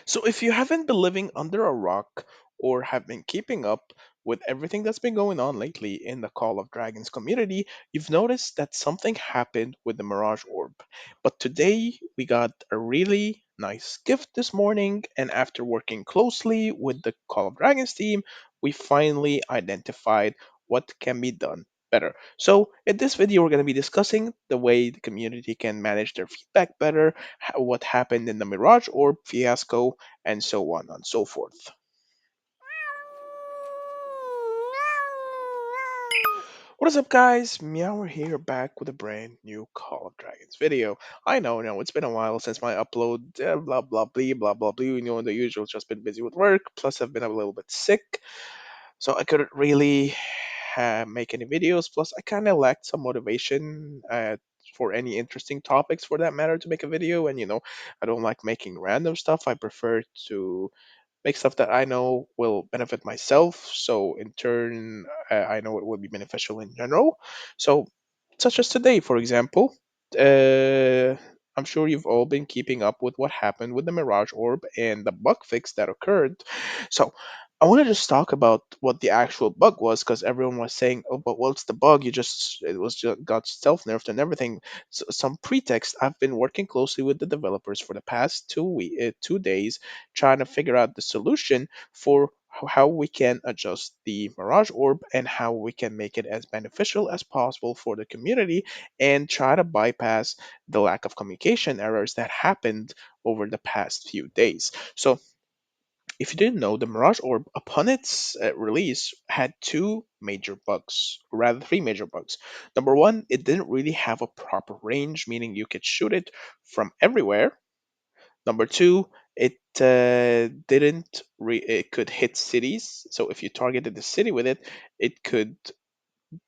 So, if you haven't been living under a rock or have been keeping up with everything that's been going on lately in the Call of Dragons community, you've noticed that something happened with the Mirage Orb. But today, we got a really nice gift this morning, and after working closely with the Call of Dragons team, we finally identified what can be done better. So, in this video, we're going to be discussing the way the community can manage their feedback better, what happened in the Mirage Orb fiasco, and so on and so forth. What is up, guys? Meow here, back with a brand new Call of Dragons video. I know, it's been a while since my upload. Blah blah blah blah blah. The usual. Just been busy with work. Plus, I've been a little bit sick, so I couldn't really make any videos. Plus, I kind of lacked some motivation for any interesting topics, for that matter, to make a video. And I don't like making random stuff. I prefer to make stuff that I know will benefit myself. So in turn, I know it will be beneficial in general. So, such as today, for example, uh, I'm sure you've all been keeping up with what happened with the Mirage Orb and the bug fix that occurred. So, I want to just talk about what the actual bug was, because everyone was saying, "Oh, but what's the bug? It was just got self nerfed and everything." So, some pretext. I've been working closely with the developers for the past 2 days, trying to figure out the solution for how we can adjust the Mirage Orb and how we can make it as beneficial as possible for the community and try to bypass the lack of communication errors that happened over the past few days. So, if you didn't know, the Mirage Orb, upon its release, had two major bugs, or rather three major bugs. Number one, it didn't really have a proper range, meaning you could shoot it from everywhere. Number two, it could hit cities. So if you targeted the city with it, it could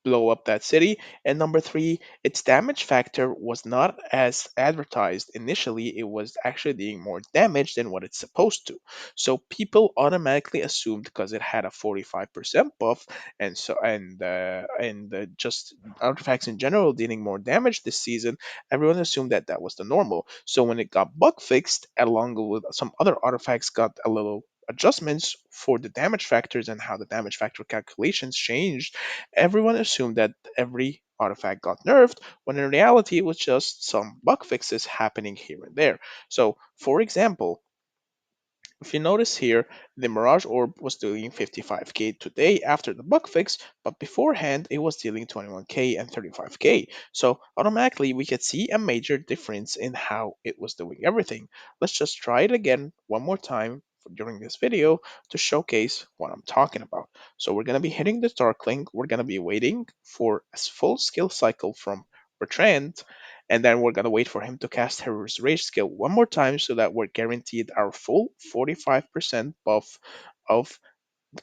blow up that city. And number three, its damage factor was not as advertised initially. It was actually doing more damage than what it's supposed to. So people automatically assumed, because it had a 45% buff, and just artifacts in general dealing more damage this season, everyone assumed that that was the normal. So when it got bug fixed, along with some other artifacts got a little adjustments for the damage factors and how the damage factor calculations changed, everyone assumed that every artifact got nerfed, when in reality it was just some bug fixes happening here and there. So, for example, if you notice here, the Mirage Orb was dealing 55k today after the bug fix, but beforehand it was dealing 21k and 35k. So automatically we could see a major difference in how it was doing everything. Let's just try it again one more time during this video to showcase what I'm talking about. So we're going to be hitting the Dark Link, we're going to be waiting for a full skill cycle from Bertrand, and then we're gonna wait for him to cast Hero's Rage skill one more time so that we're guaranteed our full 45% buff of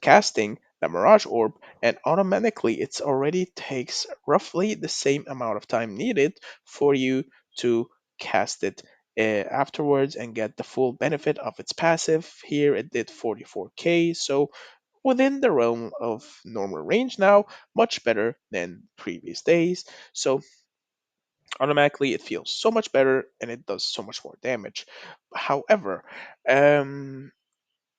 casting the Mirage Orb, and automatically it's already takes roughly the same amount of time needed for you to cast it afterwards and get the full benefit of its passive. Here it did 44k, so within the realm of normal range now, much better than previous days. So automatically it feels so much better and it does so much more damage. However, um,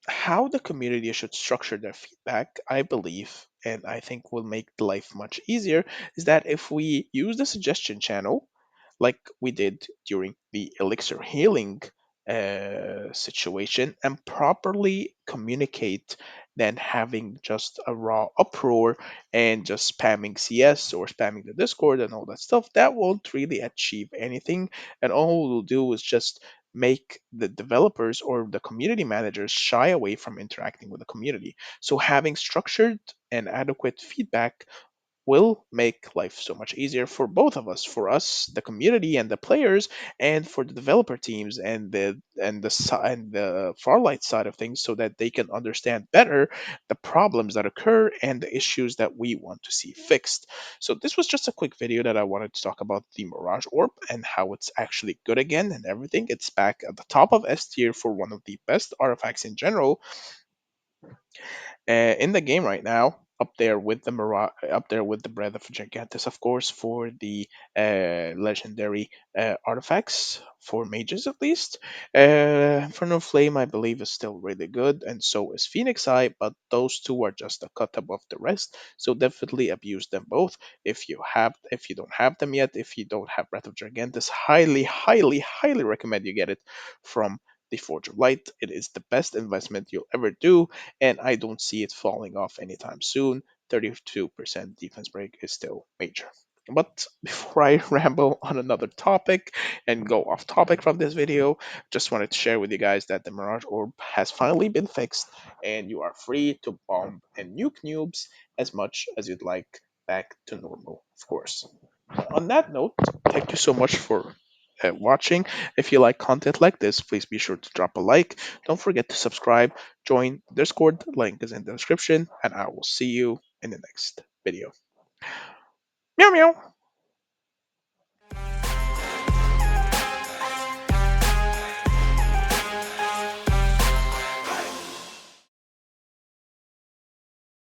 how the community should structure their feedback, I believe, and I think will make life much easier, is that if we use the suggestion channel like we did during the elixir healing situation and properly communicate than having just a raw uproar and just spamming CS or spamming the Discord and all that stuff, that won't really achieve anything. And all we'll do is just make the developers or the community managers shy away from interacting with the community. So having structured and adequate feedback will make life so much easier for both of us, for us the community and the players, and for the developer teams and the farlight side of things, so that they can understand better the problems that occur and the issues that we want to see fixed. So this was just a quick video that I wanted to talk about the Mirage Orb and how it's actually good again and everything. It's back at the top of S tier for one of the best artifacts in general in the game right now. up there with the up there with the Breath of Gigantus, of course, for the legendary artifacts for mages at least. Inferno Flame, I believe, is still really good, and so is Phoenix Eye, but those two are just a cut above the rest. So definitely abuse them both if you don't have them yet. If you don't have Breath of Gigantus, highly recommend you get it from the Forge of Light. It is the best investment you'll ever do, and I don't see it falling off anytime soon. 32% defense break is still major. But before I ramble on another topic and go off topic from this video, just wanted to share with you guys that the Mirage Orb has finally been fixed, and you are free to bomb and nuke noobs as much as you'd like back to normal, of course. On that note, thank you so much for watching. If you like content like this, please be sure to drop a like. Don't forget to subscribe, join Discord, link is in the description, and I will see you in the next video. Meow meow.